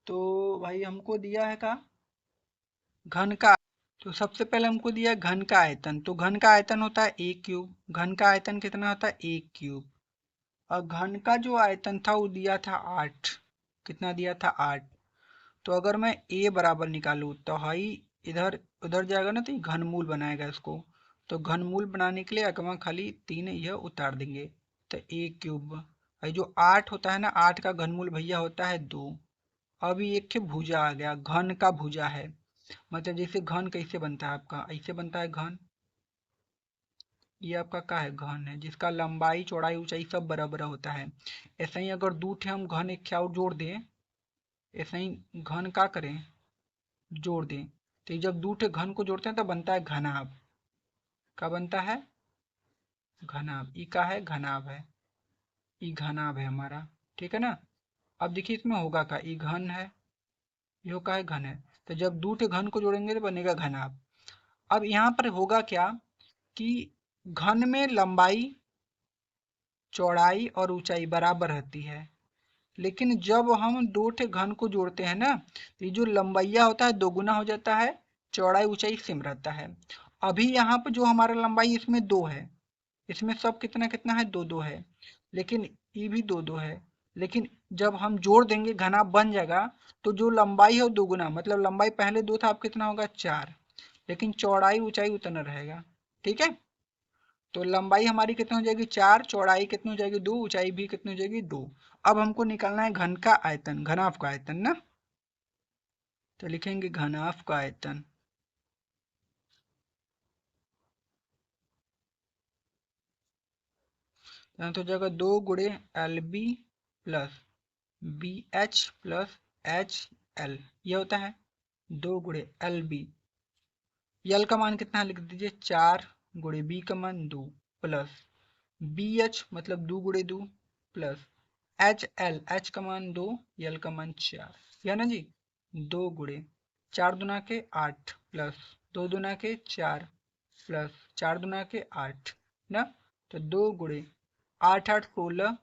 तो भाई हमको दिया है का घन का। तो सबसे पहले हमको दिया घन का आयतन, तो घन का आयतन होता है एक क्यूब। घन का आयतन कितना होता है, एक क्यूब। और घन का जो आयतन था वो दिया था 8। कितना दिया था, 8। तो अगर मैं ए बराबर निकालूं तो भाई इधर उधर जाएगा ना, तो ये घनमूल बनाएगा इसको। तो घनमूल बनाने के लिए अगवा खाली 3 यह उतार देंगे, तो ए क्यूब। भाई जो 8 होता है ना, 8 का घनमूल भैया होता है 2। अभी एक के भुजा आ गया, घन का भुजा है। मतलब जैसे घन कैसे बनता है आपका, ऐसे बनता है घन। ये आपका क्या है, घन है जिसका लंबाई चौड़ाई ऊंचाई सब बराबर होता है। ऐसे ही अगर दो ठे हम घन एक क्या और जोड़ दें, ऐसे ही घन का करें, जोड़ दें, तो जब दो ठे घन को जोड़ते हैं तो बनता है घनाभ। क्या बनता है, घनाभ। ई का है, घनाभ है। ई घनाभ है हमारा, ठीक है ना। अब देखिए इसमें होगा क्या, ई घन है, यो का है, घन है। तो जब दो ठे घन को जोड़ेंगे तो बनेगा घनाभ। अब यहाँ पर होगा क्या कि घन में लंबाई चौड़ाई और ऊंचाई बराबर रहती है, लेकिन जब हम दो ठे घन को जोड़ते हैं ना, तो ये जो लंबाइया होता है दोगुना हो जाता है, चौड़ाई ऊंचाई सेम रहता है। अभी यहाँ पर जो हमारा लंबाई इसमें 2 है, इसमें सब कितना कितना है, 2 2 है, लेकिन ये भी 2 2 है। लेकिन जब हम जोड़ देंगे घना बन जाएगा, तो जो लंबाई है वो दोगुना, मतलब लंबाई पहले 2 था, अब कितना होगा 4, लेकिन चौड़ाई ऊंचाई उतना रहेगा, ठीक है। तो लंबाई हमारी कितनी हो जाएगी 4, चौड़ाई कितनी हो जाएगी 2, ऊंचाई भी कितनी हो जाएगी 2। अब हमको निकालना है घन का आयतन, घनाभ का आयतन ना। तो लिखेंगे घनाभ का आयतन। तो हो जाएगा 2 × LB plus BH plus HL, ये होता है 2 × LB। यल का मान कितना है लिख दीजिए, 4 × B का मान 2 प्लस BH मतलब 2 × 2 प्लस HL, H का मान 2, यल का मान 4, या ना जी। 2 × 4 × 8 प्लस 2 × 4 प्लस 4 × 8 ना। तो 2 × 8 8 16,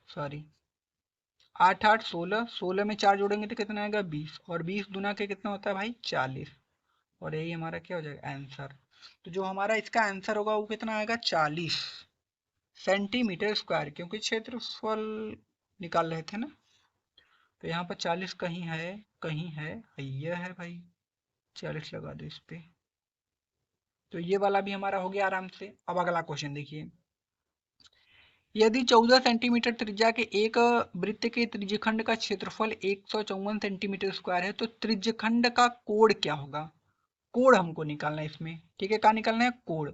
सॉरी 8 8 16, 16 में 4 जोड़ेंगे तो कितना आएगा 20, और 20 दुना के कितना होता है भाई 40। और यही हमारा क्या हो जाएगा आंसर। तो जो हमारा इसका आंसर होगा वो कितना आएगा 40 सेंटीमीटर स्क्वायर, क्योंकि क्षेत्रफल निकाल रहे थे ना। तो यहाँ पर 40 कहीं है, कहीं है, ये है भाई, 40 लगा दो इस पे। तो ये वाला भी हमारा हो गया आराम से। अब अगला क्वेश्चन देखिए। यदि 14 सेंटीमीटर त्रिज्या के एक वृत्त के त्रिज्यखंड का क्षेत्रफल 154 सेंटीमीटर स्क्वायर है, तो त्रिज्यखंड का कोण क्या होगा। कोण हमको निकालना है इसमें, ठीक है। क्या निकालना है, कोण।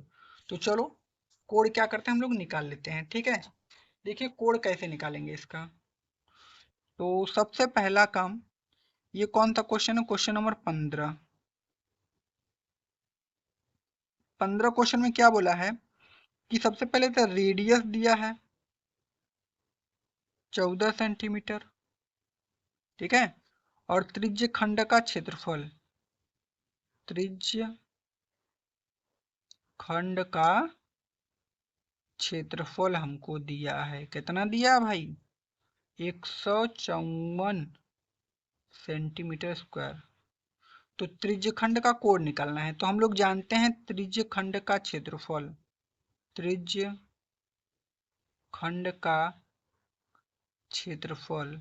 तो चलो कोण क्या करते हैं हम लोग निकाल लेते हैं, ठीक है। देखिए कोण कैसे निकालेंगे इसका। तो सबसे पहला काम, ये कौन सा क्वेश्चन है, क्वेश्चन नंबर 15। 15 क्वेश्चन में क्या बोला है कि सबसे पहले तो रेडियस दिया है 14 सेंटीमीटर, ठीक है। और त्रिज्य खंड का क्षेत्रफल, त्रिज्य खंड का क्षेत्रफल हमको दिया है, कितना दिया भाई 154 सेंटीमीटर स्क्वायर। तो त्रिज्यखंड का कोण निकालना है, तो हम लोग जानते हैं त्रिज्यखंड का क्षेत्रफल, त्रिज्य खंड का क्षेत्रफल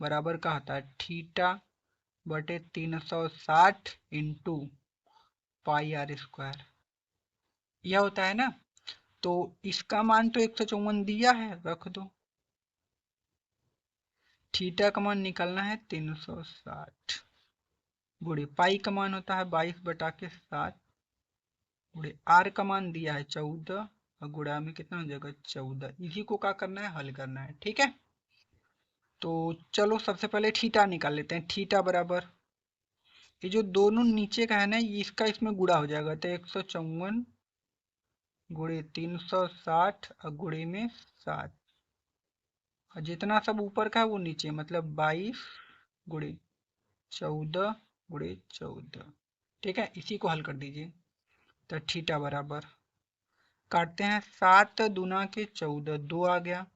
बराबर का होता है थीटा बटे 360 इंटू πr², यह होता है ना। तो इसका मान तो 154 दिया है, रख दो। थीटा का मान निकालना है 360 गुणे पाई का मान होता है 22/7 गुणे आर का मान दिया है 14 और गुणा में कितना हो जाएगा 14। इसी को क्या करना है, हल करना है। ठीक है, तो चलो सबसे पहले थीटा निकाल लेते हैं। थीटा बराबर ये जो दोनों नीचे का है ना, इसका इसमें गुणा हो जाएगा, तो 154 गुणे 360 और गुणे में 7 और जितना सब ऊपर का है वो नीचे, मतलब 22 गुणे 14 गुणे 14। ठीक है, इसी को हल कर दीजिए। तो थीटा बराबर काटते हैं, 7 दूना के 14, 2 आ गया।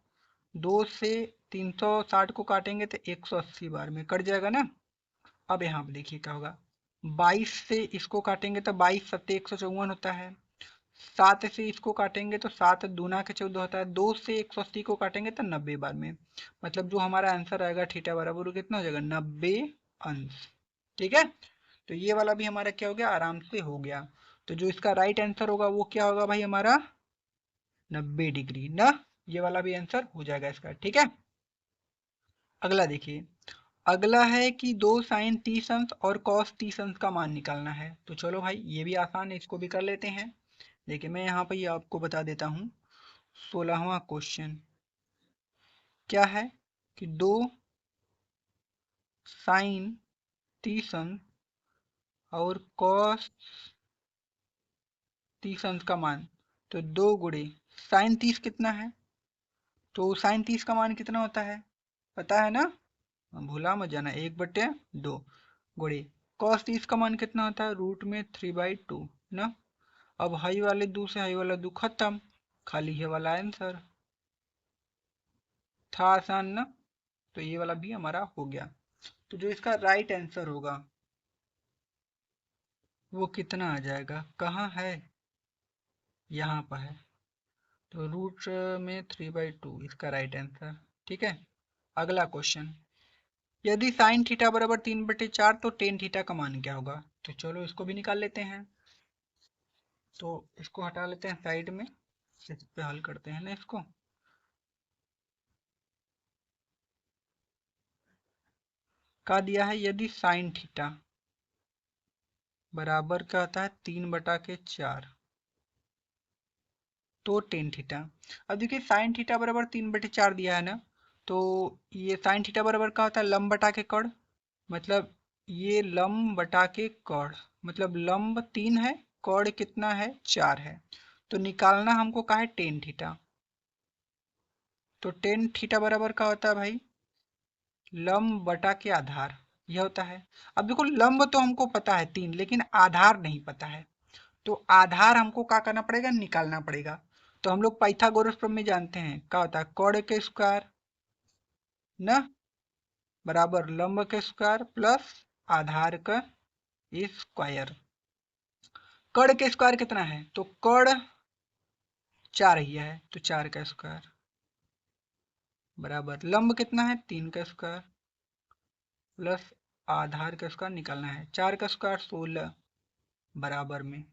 2 से 360 को काटेंगे तो 180 बार में कट जाएगा ना। अब यहाँ पे देखिए क्या होगा, 22 से इसको काटेंगे तो 22 सत्ते 154 होता है। 7 से इसको काटेंगे तो 7 दूना के 14 होता है। 2 से 180 को काटेंगे तो 90 बार में, मतलब जो हमारा आंसर आएगा थीटा बराबर कितना हो जाएगा, 90 अंश। ठीक है, तो ये वाला भी हमारा क्या हो गया, आराम से हो गया। तो जो इसका राइट आंसर होगा वो क्या होगा भाई, हमारा 90 डिग्री ना। ये वाला भी आंसर हो जाएगा इसका। ठीक है, अगला देखिए। अगला है कि दो साइन 30 अंश और कॉस 30 अंश का मान निकालना है। तो चलो भाई ये भी आसान है, इसको भी कर लेते हैं। देखिए मैं यहाँ पे ये आपको बता देता हूँ। 16वां क्वेश्चन क्या है कि दो साइन 30 अंश और कॉस 30 अंश का मान, तो 2 गुणे साइन 30 कितना है, तो साइन 30 का मान कितना होता है पता है ना, भूला मत जाना, 1/2 गुणे कॉस 30 का मान कितना होता है, √3/2 ना। अब हाई वाले 2 से हाई वाला 2 खत्म, खाली ये वाला आंसर था, आसान ना। तो ये वाला भी हमारा हो गया। तो जो इसका राइट आंसर होगा वो कितना आ जाएगा, कहाँ है, यहाँ पर है। तो रूट में 3/2 इसका राइट आंसर। ठीक है, अगला क्वेश्चन, यदि साइन थीटा बराबर 3/4 तो टेन थीटा का मान क्या होगा। तो चलो इसको भी निकाल लेते हैं। तो इसको हटा लेते हैं साइड में, इस पे हल करते हैं ना इसको। का दिया है, यदि साइन थीटा बराबर क्या होता है 3/4 तो टेन थीटा। अब देखिए साइन थीटा बराबर 3/4 दिया है ना, तो ये साइन थीटा बराबर क्या होता है, लंब बटा के कड़, मतलब ये लंब बटा के कड़, मतलब लंब 3 है, कड़ कितना है 4 है। तो निकालना हमको का है टेन थीटा। तो टेन थीटा बराबर क्या होता है भाई, लंब बटा के आधार, यह होता है। अब देखो लंब तो हमको पता है 3, लेकिन आधार नहीं पता है। तो आधार हमको क्या करना पड़ेगा, निकालना पड़ेगा। तो हम लोग पाइथागोरस प्रमेय जानते हैं, क्या होता है, कड़ के स्क्वायर न बराबर लंब के स्क्वायर प्लस आधार का स्क्वायर। कड़ के स्क्वायर कितना है, तो कड़ 4 ही है, तो 4 का स्क्वायर बराबर लंब कितना है 3 का स्क्वायर प्लस आधार का स्क्वायर निकालना है, 4 का स्क्वायर 16 बराबर में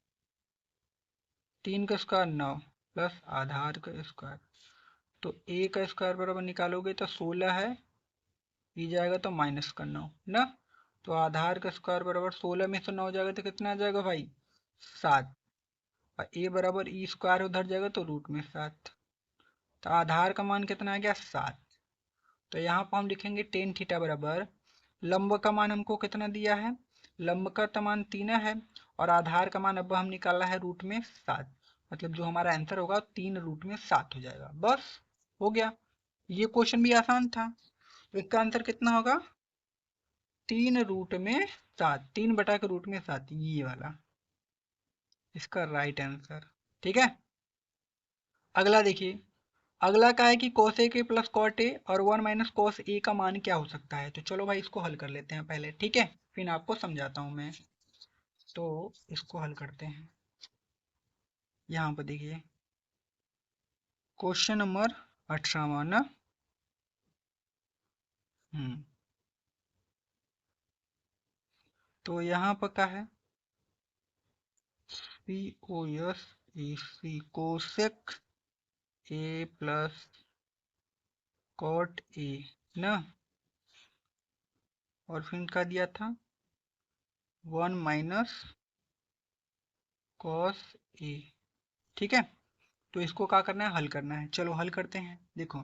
3 का स्क्वायर 9 प्लस आधार का स्क्वायर। तो ए का स्क्वायर बराबर निकालोगे तो 16 है, ये जाएगा तो माइनस का 9 ना। तो आधार का स्क्वायर बराबर 16 में से 9 जाएगा तो कितना आ जाएगा भाई 7, और ए बराबर ई स्क्वायर उधर जाएगा तो रूट में 7। तो आधार का मान कितना आ गया 7। तो यहाँ पर हम लिखेंगे टेन थीटा बराबर लंब का मान हमको कितना दिया है, लंब का मान 3 है, और आधार का मान अब हम निकाला है रूट में 7, मतलब जो हमारा आंसर होगा 3 रूट में 7 हो जाएगा। बस हो गया, ये क्वेश्चन भी आसान था। तो इसका आंसर कितना होगा, 3 रूट में 7, 3 बटा के रूट में 7, ये वाला इसका राइट आंसर। ठीक है, अगला देखिए। अगला का है कि cos a के प्लस cot a और 1 - cos a का मान क्या हो सकता है। तो चलो भाई इसको हल कर लेते हैं पहले, ठीक है, फिर आपको समझाता हूँ मैं। तो इसको हल करते हैं। यहाँ पर देखिए क्वेश्चन नंबर 18वां ना। हम्म, तो यहाँ पर क्या है, COS cosec a plus cot a ना, और फिर इनका दिया था 1 माइनस कॉस ए। ठीक है, तो इसको क्या करना है, हल करना है। चलो हल करते हैं। देखो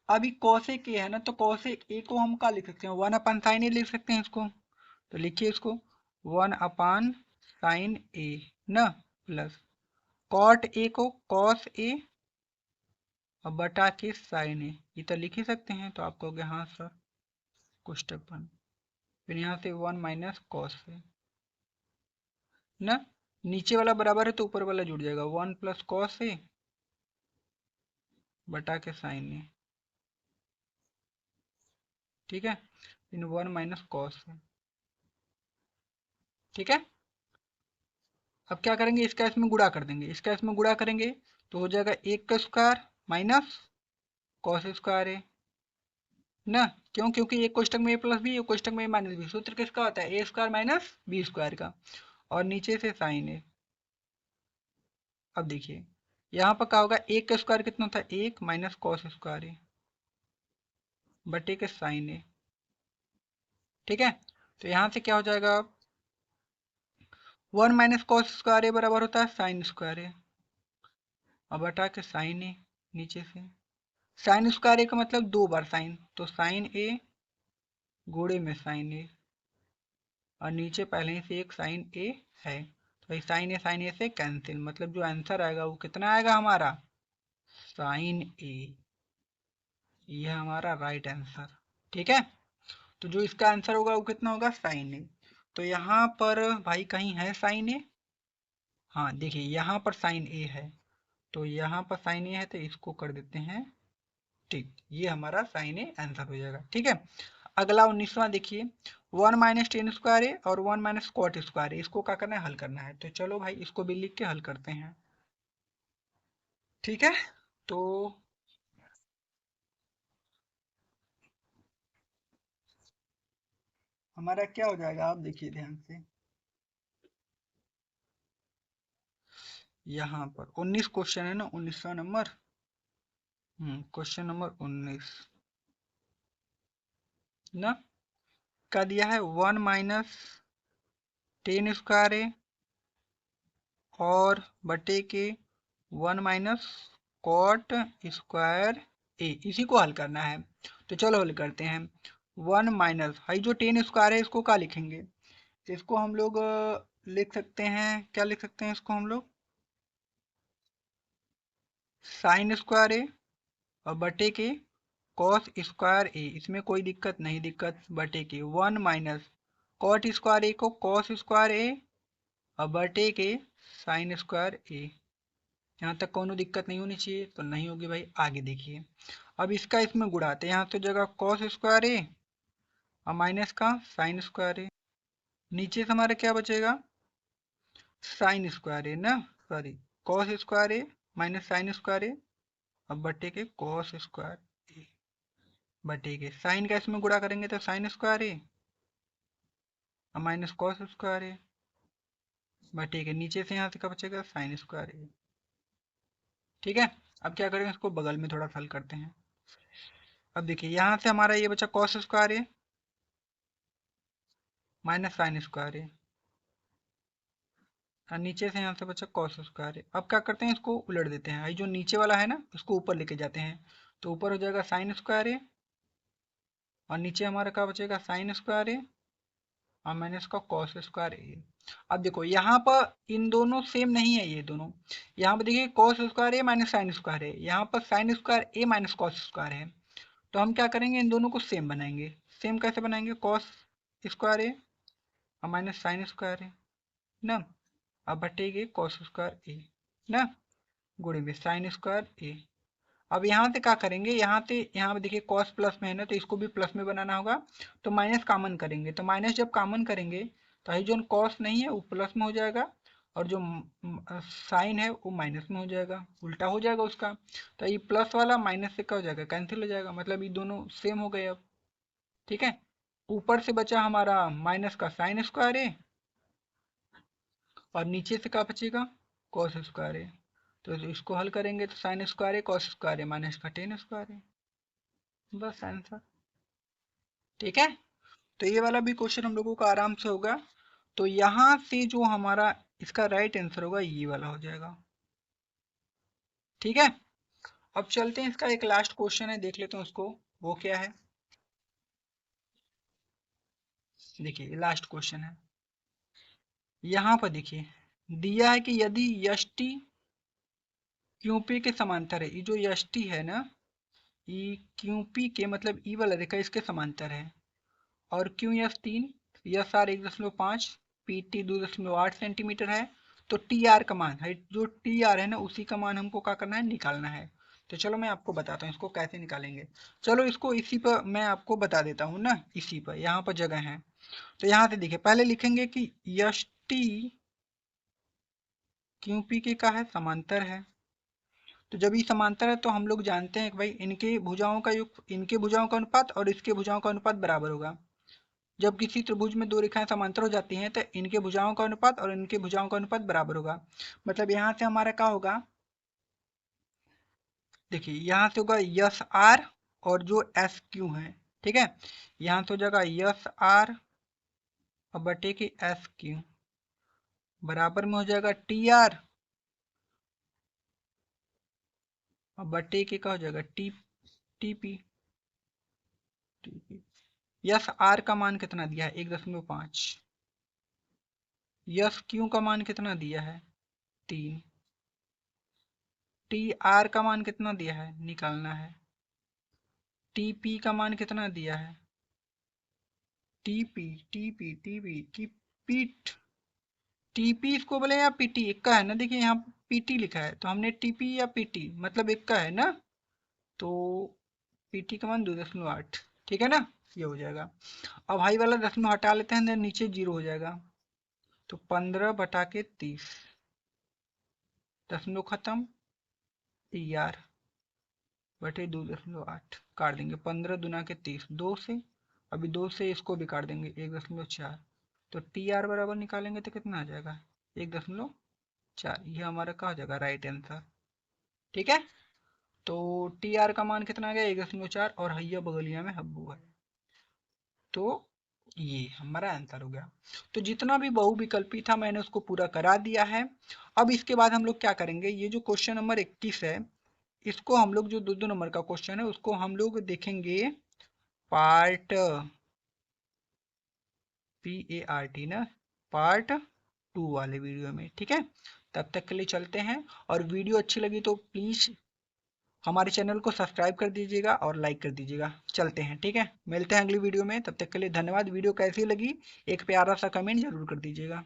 अभी कॉसेक ए है ना, तो कॉसेक ए को हम क्या लिख सकते हैं, 1 अपान साइन ए लिख सकते हैं इसको। तो लिखिए इसको 1 अपान साइन ए ना, प्लस कॉट ए को कॉस ए और बटा के साइन ए, ये तो लिख ही सकते हैं। तो आप कहोगे हाँ सर, कोष्टक बंद। फिर यहाँ से 1 माइनस कॉस ए ना, नीचे वाला बराबर है तो ऊपर वाला जुड़ जाएगा, 1 प्लस कॉस ए बटा के साइन ए। ठीक है, इन 1 माइनस कॉस ए। ठीक है, अब क्या करेंगे, इसका इसमें गुणा कर देंगे, इसका इसमें गुणा करेंगे तो हो जाएगा 1 का स्क्वायर माइनस कॉस स्क्वायर ए ना। क्यों, क्योंकि एक कोष्टक में ए प्लस बी, एक कोष्टक में ए माइनस बी। सूत्र किसका होता है, A square minus B square का, और नीचे से साइन ए। अब देखिए यहाँ पर क्या होगा, 1 का स्क्वायर कितना था, 1 माइनस कॉस स्क्वायर ए बटे के साइन ए। ठीक है, तो यहाँ से क्या हो जाएगा, 1 माइनस कॉस स्क्वायर ए बराबर होता है साइन स्क्वायर ए और बटा के साइन ए। नीचे से साइन स्क्वायर ए का मतलब 2 बार साइन, तो साइन ए गुणे में साइन ए, और नीचे पहले ही से एक साइन ए है, तो साइन ए से कैंसिल, मतलब जो आंसर आएगा वो कितना आएगा हमारा, साइन ए। यह हमारा राइट आंसर। ठीक है, तो जो इसका आंसर होगा वो कितना होगा, साइन ए। तो यहाँ पर भाई कहीं है साइन ए, हाँ देखिए यहाँ पर साइन ए है, तो यहाँ पर साइन ए है तो इसको कर देते हैं ठीक, ये हमारा साइन ए आंसर हो जाएगा। ठीक है, अगला 19वां देखिए, 1 माइनस टेन स्क्वायर है और 1 माइनस कॉट स्क्वायर है, इसको क्या करना है, हल करना है। तो चलो भाई इसको भी लिख के हल करते हैं। ठीक है, तो हमारा क्या हो जाएगा, आप देखिए ध्यान से, यहाँ पर 19 क्वेश्चन है ना, 19वां नंबर, क्वेश्चन नंबर 19 ना, का दिया है 1 माइनस टेन स्क्वायर है और बटे के 1 माइनस कॉट स्क्वायर ए, इसी को हल करना है। तो चलो हल करते हैं। 1 माइनस हाई जो टेन स्क्वायर है इसको क्या लिखेंगे, इसको हम लोग लिख सकते हैं, क्या लिख सकते हैं इसको हम लोग, साइन स्क्वायर ए और बटे के कॉस स्क्वायर ए, इसमें कोई दिक्कत नहीं, दिक्कत बटे के 1 माइनस कॉट स्क्वायर ए को कॉस स्क्वायर ए और बटे के साइन स्क्वायर ए। यहाँ तक कोनो दिक्कत नहीं होनी चाहिए, तो नहीं होगी भाई। आगे देखिए, अब इसका इसमें गुड़ाते हैं, यहाँ तो जगह कॉस स्क्वायर ए और माइनस का साइन स्क्वायर ए, नीचे से हमारा क्या बचेगा, साइन स्क्वायर ए ना, सॉरी कॉस स्क्वायर ए माइनस साइन स्क्वायर ए अब बटे के कॉस स्क्वायर ए बटे के साइन का इसमें गुणा करेंगे तो साइन स्क्वायर ए और माइनस कॉस स्क्वायर ए बटे के नीचे से यहाँ से क्या बचेगा, साइन स्क्वायर ए। ठीक है, अब क्या करेंगे, इसको बगल में थोड़ा हल करते हैं। अब देखिए यहाँ से हमारा ये बचा कॉस स्क्वायर ए माइनस साइन स्क्वायर ए और नीचे से यहाँ से बचा कॉस स्क्वायर ए। अब क्या करते हैं, इसको उलट देते हैं, ये जो नीचे वाला है ना इसको ऊपर लेके जाते हैं, तो ऊपर हो जाएगा साइन स्क्वायर ए और नीचे हमारा क्या बचेगा, साइन स्क्वायर ए और माइनस का कॉस स्क्वायर ए। अब देखो यहाँ पर इन दोनों सेम नहीं है, ये दोनों यहाँ पर देखिए कॉस स्क्वायर ए माइनस साइन स्क्वायर है, यहाँ पर साइन स्क्वायर ए माइनस कॉस स्क्वायर है। तो हम क्या करेंगे, इन दोनों को सेम बनाएंगे। सेम कैसे बनाएंगे, कॉस स्क्वायर ए और माइनस साइन स्क्वायर ए ना, अब बटेगी कॉस स्क्वायर ए ना, गुणे में साइन स्क्वायर ए। अब यहाँ से क्या करेंगे, यहाँ से यहाँ पे देखिए कॉस प्लस में है ना, तो इसको भी प्लस में बनाना होगा, तो माइनस कॉमन करेंगे, तो माइनस जब कॉमन करेंगे तो ये जो कॉस नहीं है वो प्लस में हो जाएगा और जो साइन है वो माइनस में हो जाएगा, उल्टा हो जाएगा उसका। तो ये प्लस वाला माइनस से क्या हो जाएगा, कैंसिल हो जाएगा, मतलब ये दोनों सेम हो गए अब। ठीक है, ऊपर से बचा हमारा माइनस का साइन स्क्वायर है और नीचे से क्या बचेगा, कॉस स्क्वायर है। तो इसको हल करेंगे तो साइन स्क्वायर है कॉस स्क्वायर है माइनस का टेन स्क्वायर है, बस आंसर। ठीक है, तो ये वाला भी क्वेश्चन हम लोगों का आराम से होगा। तो यहाँ से जो हमारा इसका राइट आंसर होगा ये वाला हो जाएगा। ठीक है, अब चलते हैं, इसका एक लास्ट क्वेश्चन है, देख लेते हैं उसको, वो क्या है। देखिए लास्ट क्वेश्चन है, यहाँ पर देखिए दिया है कि यदि यष्टि क्यूपी के समांतर है, ये जो यष्टि है ना, ये क्यूपी के मतलब ई वाला रेखा इसके समांतर है, और Q S 3, S R 1.5, P T 2.8 centimetre है, तो टी आर का मान है, जो टी आर है ना उसी का मान हमको क्या करना है, निकालना है। तो चलो मैं आपको बताता हूँ इसको कैसे निकालेंगे। चलो इसको इसी पर मैं आपको बता देता हूँ ना, इसी पर यहाँ पर जगह है। तो यहाँ से देखिए पहले लिखेंगे कि यश टी क्यू पी के का है, समांतर है। तो जब ये समांतर है तो हम लोग जानते हैं कि भाई इनके भुजाओं का योग, इनके भुजाओं का अनुपात और इसके भुजाओं का अनुपात बराबर होगा। जब किसी त्रिभुज में दो रेखाएं समांतर हो जाती हैं तो इनके भुजाओं का अनुपात और इनके भुजाओं का अनुपात बराबर होगा। मतलब यहाँ से हमारा क्या होगा, देखिए यहाँ से होगा यस आर और जो एस क्यू है, ठीक है, यहाँ से हो जाएगा यस आर और बटे की एस क्यू, बराबर में हो जाएगा टी आर और बटे के क्या हो जाएगा T T P. S R का मान कितना दिया है, 1.5। यस क्यू का मान कितना दिया है, 3। टी आर का मान कितना दिया है, निकालना है। टी पी का मान कितना दिया है, T P T P T P की पीठ, टीपी इसको बोले या पीटी, एक का है ना, देखिए यहाँ पीटी लिखा है तो हमने टीपी या पीटी मतलब एक का है ना, तो पीटी का मान 2.8, ठीक है ना, ये हो जाएगा। अब हाई वाला दशमलव हटा लेते हैं, नीचे 0 हो जाएगा, तो 15 बटा के 30, दशमलव खत्म, टी आर बटे 2.8 काट देंगे, 15 दुना के 30, 2 से, अभी 2 से इसको भी काट देंगे, 1.4, तो टी आर बराबर निकालेंगे तो कितना आ जाएगा, 1.4। ये हमारा क्या हो जाएगा, राइट आंसर। ठीक है, तो टी आर का मान कितना आ गया, 1.4, और हैया बगलिया में हब्बू है, तो ये हमारा आंसर हो गया। तो जितना भी बहुविकल्पी था मैंने उसको पूरा करा दिया है। अब इसके बाद हम लोग क्या करेंगे, ये जो क्वेश्चन नंबर 21 है, इसको हम लोग जो 2-2 नंबर का क्वेश्चन है उसको हम लोग देखेंगे पार्ट PART ना, पार्ट 2 वाले वीडियो में। ठीक है, तब तक के लिए चलते हैं, और वीडियो अच्छी लगी तो प्लीज हमारे चैनल को सब्सक्राइब कर दीजिएगा और लाइक कर दीजिएगा। चलते हैं, ठीक है, मिलते हैं अगली वीडियो में, तब तक के लिए धन्यवाद। वीडियो कैसी लगी एक प्यारा सा कमेंट जरूर कर दीजिएगा।